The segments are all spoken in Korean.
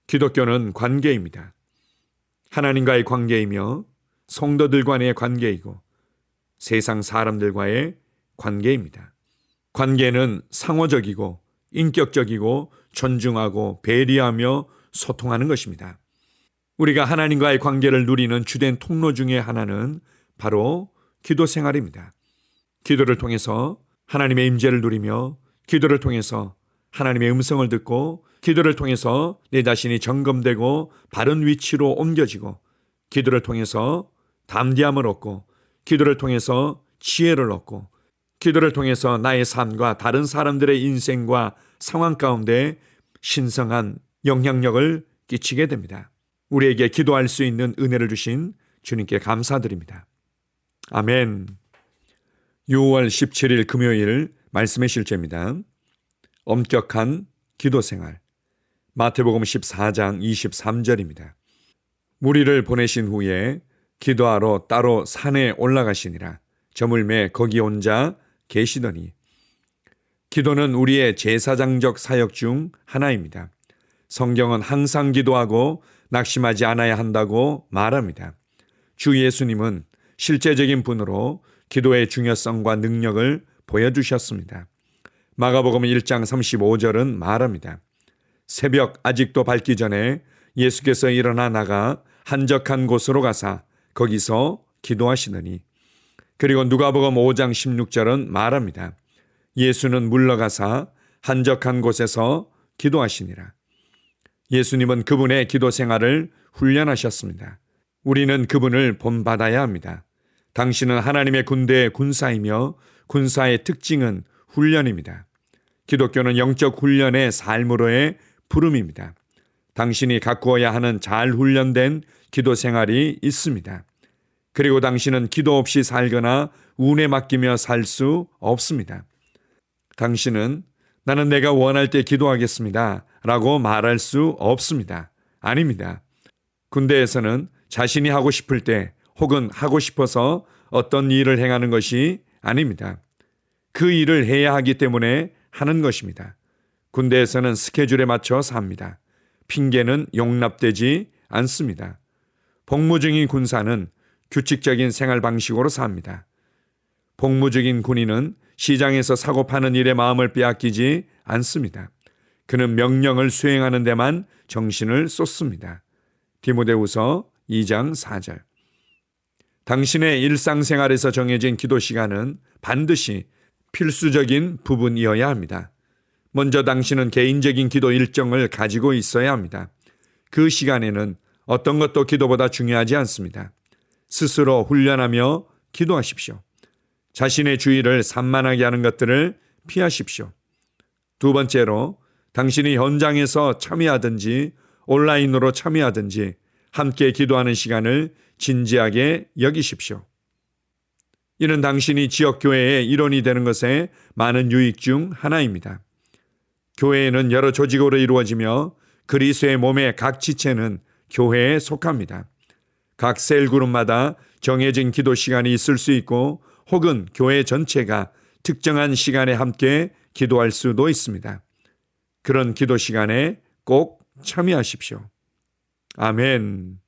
기독교는 관계입니다. 하나님과의 관계이며 성도들 간의 관계이고 세상 사람들과의 관계입니다. 관계는 상호적이고 인격적이고 존중하고 배려하며 소통하는 것입니다. 우리가 하나님과의 관계를 누리는 주된 통로 중에 하나는 바로 기도 생활입니다. 기도를 통해서 하나님의 임재를 누리며 기도를 통해서 하나님의 음성을 듣고 기도를 통해서 내 자신이 점검되고 바른 위치로 옮겨지고 기도를 통해서 담대함을 얻고 기도를 통해서 지혜를 얻고 기도를 통해서 나의 삶과 다른 사람들의 인생과 상황 가운데 신성한 영향력을 끼치게 됩니다. 우리에게 기도할 수 있는 은혜를 주신 주님께 감사드립니다. 아멘. 6월 17일 금요일 말씀의 실제입니다. 엄격한 기도 생활. 마태복음 14장 23절입니다. 무리를 보내신 후에 기도하러 따로 산에 올라가시니라. 저물매 거기 혼자 계시더니. 기도는 우리의 제사장적 사역 중 하나입니다. 성경은 항상 기도하고 낙심하지 않아야 한다고 말합니다. 주 예수님은 실제적인 분으로 기도의 중요성과 능력을 보여주셨습니다. 마가복음 1장 35절은 말합니다. 새벽 아직도 밝기 전에 예수께서 일어나 나가 한적한 곳으로 가사 거기서 기도하시더니. 그리고 누가복음 5장 16절은 말합니다. 예수는 물러가사 한적한 곳에서 기도하시니라. 예수님은 그분의 기도 생활을 훈련하셨습니다. 우리는 그분을 본받아야 합니다. 당신은 하나님의 군대의 군사이며 군사의 특징은 훈련입니다. 기독교는 영적 훈련의 삶으로의 부름입니다. 당신이 가꾸어야 하는 잘 훈련된 기도 생활이 있습니다. 그리고 당신은 기도 없이 살거나 운에 맡기며 살 수 없습니다. 당신은 나는 내가 원할 때 기도하겠습니다 라고 말할 수 없습니다. 아닙니다. 군대에서는 자신이 하고 싶을 때 혹은 하고 싶어서 어떤 일을 행하는 것이 아닙니다. 그 일을 해야 하기 때문에 하는 것입니다. 군대에서는 스케줄에 맞춰 삽니다. 핑계는 용납되지 않습니다. 복무 중인 군사는 규칙적인 생활 방식으로 삽니다. 복무 중인 군인은 시장에서 사고 파는 일에 마음을 빼앗기지 않습니다. 그는 명령을 수행하는 데만 정신을 쏟습니다. 디모데후서 2장 4절. 당신의 일상생활에서 정해진 기도 시간은 반드시 필수적인 부분이어야 합니다. 먼저 당신은 개인적인 기도 일정을 가지고 있어야 합니다. 그 시간에는 어떤 것도 기도보다 중요하지 않습니다. 스스로 훈련하며 기도하십시오. 자신의 주의를 산만하게 하는 것들을 피하십시오. 두 번째로 당신이 현장에서 참여하든지 온라인으로 참여하든지 함께 기도하는 시간을 진지하게 여기십시오. 이는 당신이 지역교회의 일원이 되는 것에 많은 유익 중 하나입니다. 교회는 여러 조직으로 이루어지며 그리스도의 몸의 각 지체는 교회에 속합니다. 각 셀그룹마다 정해진 기도 시간이 있을 수 있고 혹은 교회 전체가 특정한 시간에 함께 기도할 수도 있습니다. 그런 기도 시간에 꼭 참여하십시오. 아멘.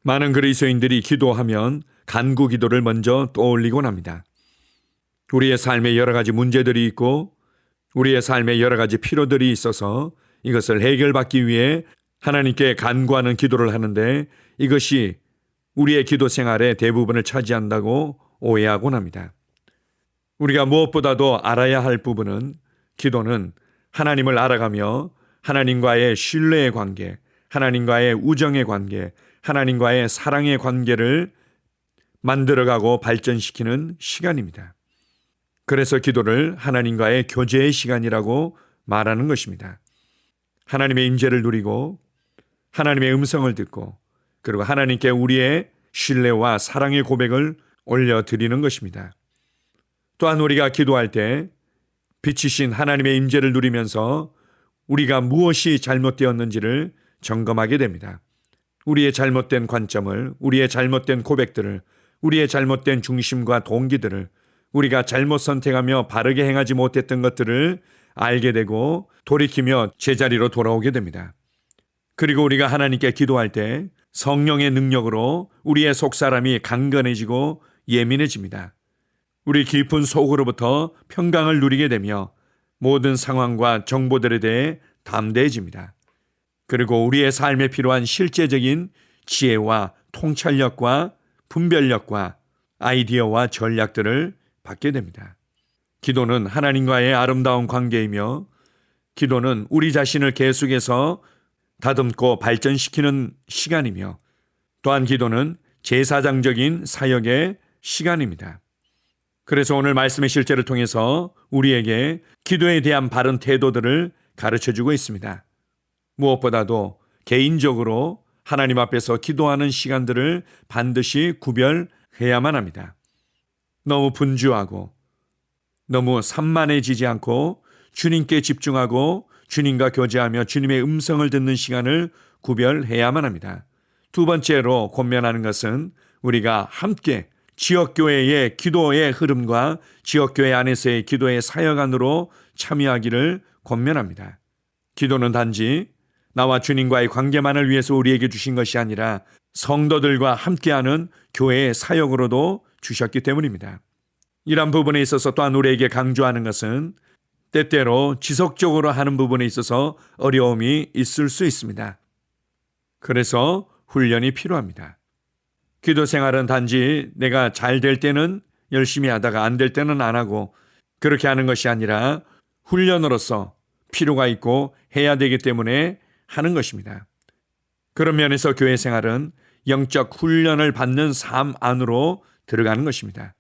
많은 그리스도인들이 기도하면 간구 기도를 먼저 떠올리곤 합니다. 우리의 삶에 여러 가지 문제들이 있고 우리의 삶에 여러 가지 필요들이 있어서 이것을 해결받기 위해 하나님께 간구하는 기도를 하는데 이것이 우리의 기도 생활의 대부분을 차지한다고 오해하곤 합니다. 우리가 무엇보다도 알아야 할 부분은 기도는 하나님을 알아가며 하나님과의 신뢰의 관계, 하나님과의 우정의 관계, 하나님과의 사랑의 관계를 만들어가고 발전시키는 시간입니다. 그래서 기도를 하나님과의 교제의 시간이라고 말하는 것입니다. 하나님의 임재를 누리고 하나님의 음성을 듣고 그리고 하나님께 우리의 신뢰와 사랑의 고백을 올려드리는 것입니다. 또한 우리가 기도할 때 빛이신 하나님의 임재를 누리면서 우리가 무엇이 잘못되었는지를 점검하게 됩니다. 우리의 잘못된 관점을, 우리의 잘못된 고백들을, 우리의 잘못된 중심과 동기들을, 우리가 잘못 선택하며 바르게 행하지 못했던 것들을 알게 되고 돌이키며 제자리로 돌아오게 됩니다. 그리고 우리가 하나님께 기도할 때 성령의 능력으로 우리의 속사람이 강건해지고 예민해집니다. 우리 깊은 속으로부터 평강을 누리게 되며 모든 상황과 정보들에 대해 담대해집니다. 그리고 우리의 삶에 필요한 실제적인 지혜와 통찰력과 분별력과 아이디어와 전략들을 받게 됩니다. 기도는 하나님과의 아름다운 관계이며 기도는 우리 자신을 계속해서 다듬고 발전시키는 시간이며 또한 기도는 제사장적인 사역의 시간입니다. 그래서 오늘 말씀의 실제를 통해서 우리에게 기도에 대한 바른 태도들을 가르쳐주고 있습니다. 무엇보다도 개인적으로 하나님 앞에서 기도하는 시간들을 반드시 구별해야만 합니다. 너무 분주하고 너무 산만해지지 않고 주님께 집중하고 주님과 교제하며 주님의 음성을 듣는 시간을 구별해야만 합니다. 두 번째로 권면하는 것은 우리가 함께 지역교회의 기도의 흐름과 지역교회 안에서의 기도의 사역 안으로 참여하기를 권면합니다. 기도는 단지 나와 주님과의 관계만을 위해서 우리에게 주신 것이 아니라 성도들과 함께하는 교회의 사역으로도 주셨기 때문입니다. 이런 부분에 있어서 또한 우리에게 강조하는 것은 때때로 지속적으로 하는 부분에 있어서 어려움이 있을 수 있습니다. 그래서 훈련이 필요합니다. 기도 생활은 단지 내가 잘 될 때는 열심히 하다가 안 될 때는 안 하고 그렇게 하는 것이 아니라 훈련으로서 필요가 있고 해야 되기 때문에 하는 것입니다. 그런 면에서 교회 생활은 영적 훈련을 받는 삶 안으로 들어가는 것입니다.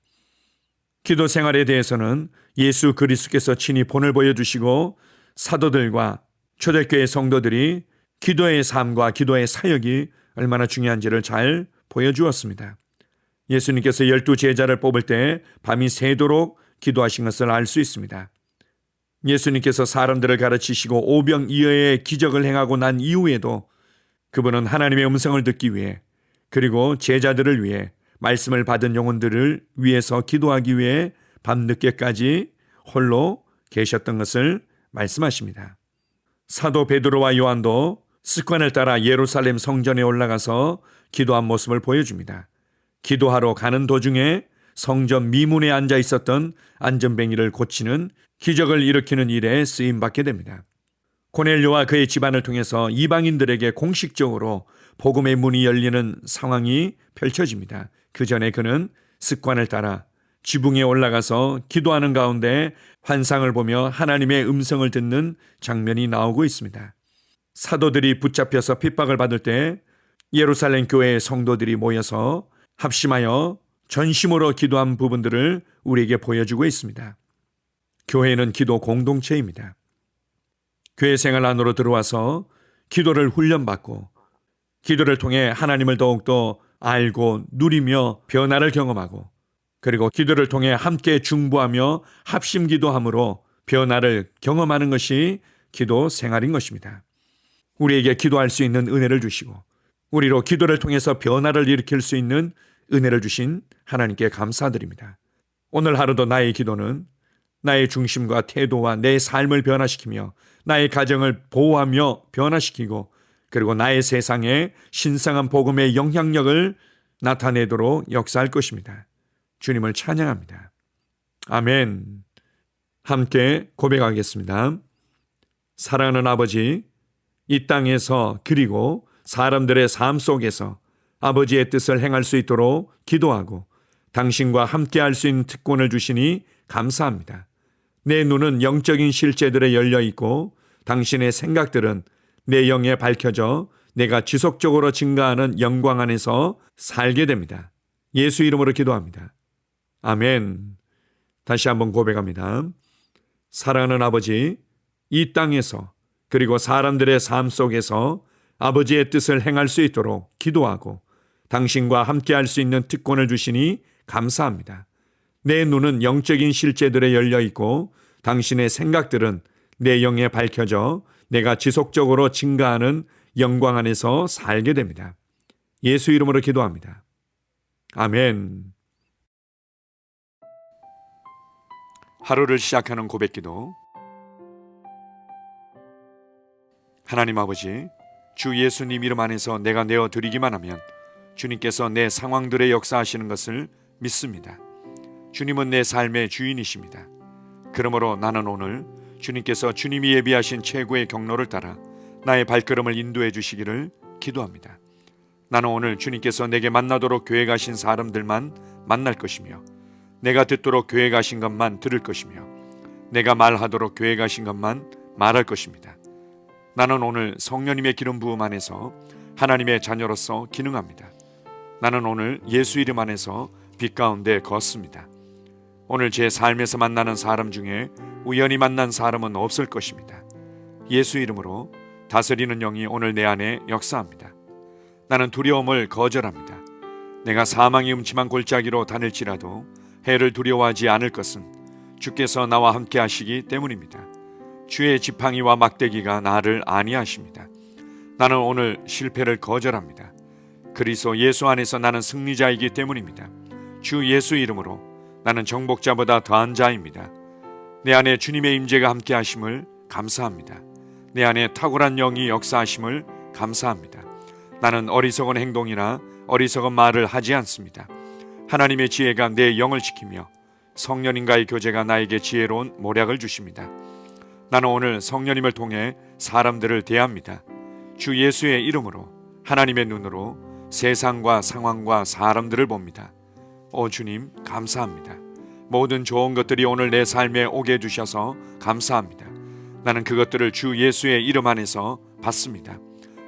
기도 생활에 대해서는 예수 그리스도께서 친히 본을 보여주시고 사도들과 초대교회 성도들이 기도의 삶과 기도의 사역이 얼마나 중요한지를 잘 보여주었습니다. 예수님께서 12 제자를 뽑을 때 밤이 새도록 기도하신 것을 알 수 있습니다. 예수님께서 사람들을 가르치시고 오병이어의 기적을 행하고 난 이후에도 그분은 하나님의 음성을 듣기 위해 그리고 제자들을 위해 말씀을 받은 영혼들을 위해서 기도하기 위해 밤늦게까지 홀로 계셨던 것을 말씀하십니다. 사도 베드로와 요한도 습관을 따라 예루살렘 성전에 올라가서 기도한 모습을 보여줍니다. 기도하러 가는 도중에 성전 미문에 앉아 있었던 안전뱅이를 고치는 기적을 일으키는 일에 쓰임받게 됩니다. 고넬료와 그의 집안을 통해서 이방인들에게 공식적으로 복음의 문이 열리는 상황이 펼쳐집니다. 그 전에 그는 습관을 따라 지붕에 올라가서 기도하는 가운데 환상을 보며 하나님의 음성을 듣는 장면이 나오고 있습니다. 사도들이 붙잡혀서 핍박을 받을 때 예루살렘 교회의 성도들이 모여서 합심하여 전심으로 기도한 부분들을 우리에게 보여주고 있습니다. 교회는 기도 공동체입니다. 교회 생활 안으로 들어와서 기도를 훈련받고 기도를 통해 하나님을 더욱더 알고 누리며 변화를 경험하고 그리고 기도를 통해 함께 중보하며 합심 기도함으로 변화를 경험하는 것이 기도 생활인 것입니다. 우리에게 기도할 수 있는 은혜를 주시고 우리로 기도를 통해서 변화를 일으킬 수 있는 은혜를 주신 하나님께 감사드립니다. 오늘 하루도 나의 기도는 나의 중심과 태도와 내 삶을 변화시키며 나의 가정을 보호하며 변화시키고 그리고 나의 세상에 신성한 복음의 영향력을 나타내도록 역사할 것입니다. 주님을 찬양합니다. 아멘. 함께 고백하겠습니다. 사랑하는 아버지, 이 땅에서 그리고 사람들의 삶 속에서 아버지의 뜻을 행할 수 있도록 기도하고 당신과 함께 할 수 있는 특권을 주시니 감사합니다. 내 눈은 영적인 실제들에 열려 있고 당신의 생각들은 내 영에 밝혀져 내가 지속적으로 증가하는 영광 안에서 살게 됩니다. 예수 이름으로 기도합니다. 아멘. 다시 한번 고백합니다. 사랑하는 아버지, 이 땅에서 그리고 사람들의 삶 속에서 아버지의 뜻을 행할 수 있도록 기도하고 당신과 함께 할 수 있는 특권을 주시니 감사합니다. 내 눈은 영적인 실제들에 열려 있고 당신의 생각들은 내 영에 밝혀져 내가 지속적으로 증가하는 영광 안에서 살게 됩니다. 예수 이름으로 기도합니다. 아멘. 하루를 시작하는 고백기도. 하나님 아버지, 주 예수님 이름 안에서 내가 내어드리기만 하면 주님께서 내 상황들에 역사하시는 것을 믿습니다. 주님은 내 삶의 주인이십니다. 그러므로 나는 오늘 주님께서 주님이 예비하신 최고의 경로를 따라 나의 발걸음을 인도해 주시기를 기도합니다. 나는 오늘 주님께서 내게 만나도록 계획하신 사람들만 만날 것이며, 내가 듣도록 계획하신 것만 들을 것이며, 내가 말하도록 계획하신 것만 말할 것입니다. 나는 오늘 성령님의 기름 부음 안에서 하나님의 자녀로서 기능합니다. 나는 오늘 예수 이름 안에서 빛 가운데 걷습니다. 오늘 제 삶에서 만나는 사람 중에 우연히 만난 사람은 없을 것입니다. 예수 이름으로 다스리는 영이 오늘 내 안에 역사합니다. 나는 두려움을 거절합니다. 내가 사망의 음침한 골짜기로 다닐지라도 해를 두려워하지 않을 것은 주께서 나와 함께 하시기 때문입니다. 주의 지팡이와 막대기가 나를 안위하십니다. 나는 오늘 실패를 거절합니다. 그리스도 예수 안에서 나는 승리자이기 때문입니다. 주 예수 이름으로 나는 정복자보다 더한 자입니다. 내 안에 주님의 임재가 함께 하심을 감사합니다. 내 안에 탁월한 영이 역사하심을 감사합니다. 나는 어리석은 행동이나 어리석은 말을 하지 않습니다. 하나님의 지혜가 내 영을 지키며 성령님과의 교제가 나에게 지혜로운 모략을 주십니다. 나는 오늘 성령님을 통해 사람들을 대합니다. 주 예수의 이름으로 하나님의 눈으로 세상과 상황과 사람들을 봅니다. 오 주님, 감사합니다. 모든 좋은 것들이 오늘 내 삶에 오게 해주셔서 감사합니다. 나는 그것들을 주 예수의 이름 안에서 받습니다.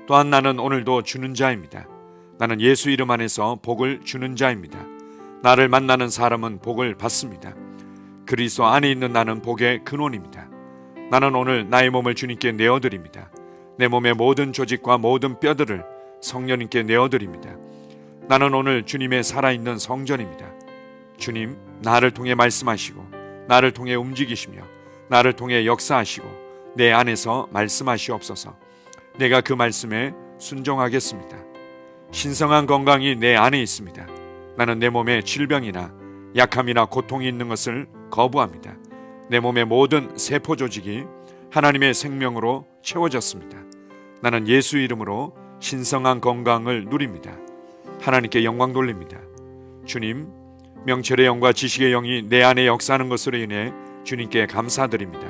또한 나는 오늘도 주는 자입니다. 나는 예수 이름 안에서 복을 주는 자입니다. 나를 만나는 사람은 복을 받습니다. 그리스도 안에 있는 나는 복의 근원입니다. 나는 오늘 나의 몸을 주님께 내어드립니다. 내 몸의 모든 조직과 모든 뼈들을 성령님께 내어드립니다. 나는 오늘 주님의 살아있는 성전입니다. 주님, 나를 통해 말씀하시고 나를 통해 움직이시며 나를 통해 역사하시고 내 안에서 말씀하시옵소서. 내가 그 말씀에 순종하겠습니다. 신성한 건강이 내 안에 있습니다. 나는 내 몸에 질병이나 약함이나 고통이 있는 것을 거부합니다. 내 몸의 모든 세포 조직이 하나님의 생명으로 채워졌습니다. 나는 예수 이름으로 신성한 건강을 누립니다. 하나님께 영광 돌립니다. 주님, 명철의 영과 지식의 영이 내 안에 역사하는 것으로 인해 주님께 감사드립니다.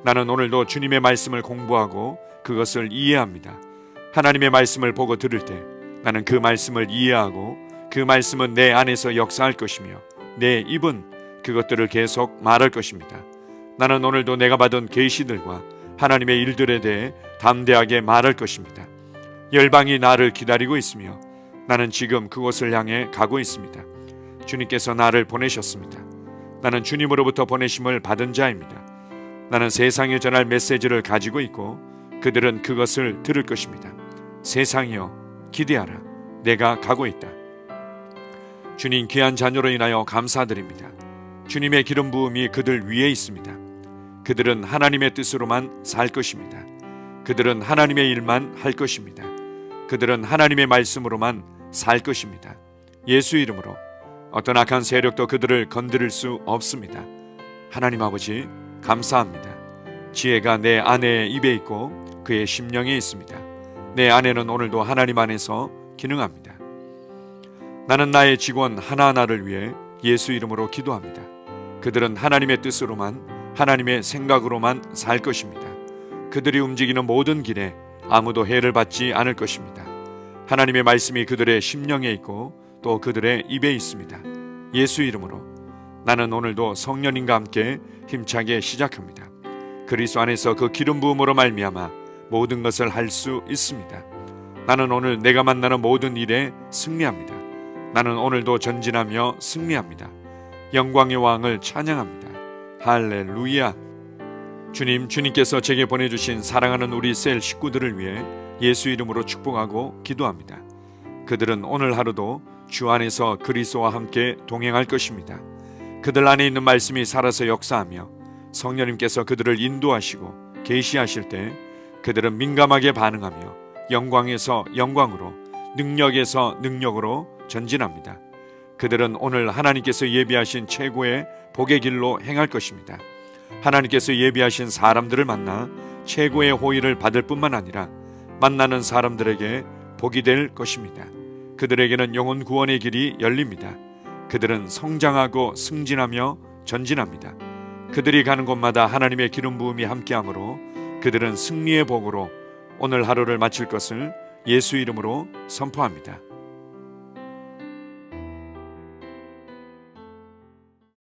나는 오늘도 주님의 말씀을 공부하고 그것을 이해합니다. 하나님의 말씀을 보고 들을 때 나는 그 말씀을 이해하고 그 말씀은 내 안에서 역사할 것이며 내 입은 그것들을 계속 말할 것입니다. 나는 오늘도 내가 받은 계시들과 하나님의 일들에 대해 담대하게 말할 것입니다. 열방이 나를 기다리고 있으며 나는 지금 그곳을 향해 가고 있습니다. 주님께서 나를 보내셨습니다. 나는 주님으로부터 보내심을 받은 자입니다. 나는 세상에 전할 메시지를 가지고 있고 그들은 그것을 들을 것입니다. 세상이여 기대하라. 내가 가고 있다. 주님 귀한 자녀로 인하여 감사드립니다. 주님의 기름 부음이 그들 위에 있습니다. 그들은 하나님의 뜻으로만 살 것입니다. 그들은 하나님의 일만 할 것입니다. 그들은 하나님의 말씀으로만 살 것입니다. 예수 이름으로 어떤 악한 세력도 그들을 건드릴 수 없습니다. 하나님 아버지 감사합니다. 지혜가 내 아내의 입에 있고 그의 심령에 있습니다. 내 아내는 오늘도 하나님 안에서 기능합니다. 나는 나의 직원 하나하나를 위해 예수 이름으로 기도합니다. 그들은 하나님의 뜻으로만 하나님의 생각으로만 살 것입니다. 그들이 움직이는 모든 길에 아무도 해를 받지 않을 것입니다. 하나님의 말씀이 그들의 심령에 있고 또 그들의 입에 있습니다. 예수 이름으로 나는 오늘도 성령님과 함께 힘차게 시작합니다. 그리스도 안에서 그 기름 부음으로 말미암아 모든 것을 할 수 있습니다. 나는 오늘 내가 만나는 모든 일에 승리합니다. 나는 오늘도 전진하며 승리합니다. 영광의 왕을 찬양합니다. 할렐루야. 주님께서 제게 보내주신 사랑하는 우리 셀 식구들을 위해 예수 이름으로 축복하고 기도합니다. 그들은 오늘 하루도 주 안에서 그리스도와 함께 동행할 것입니다. 그들 안에 있는 말씀이 살아서 역사하며 성령님께서 그들을 인도하시고 계시하실 때 그들은 민감하게 반응하며 영광에서 영광으로 능력에서 능력으로 전진합니다. 그들은 오늘 하나님께서 예비하신 최고의 복의 길로 행할 것입니다. 하나님께서 예비하신 사람들을 만나 최고의 호의를 받을 뿐만 아니라 만나는 사람들에게 복이 될 것입니다. 그들에게는 영혼 구원의 길이 열립니다. 그들은 성장하고 승진하며 전진합니다. 그들이 가는 곳마다 하나님의 기름 부음이 함께하므로 그들은 승리의 복으로 오늘 하루를 마칠 것을 예수 이름으로 선포합니다.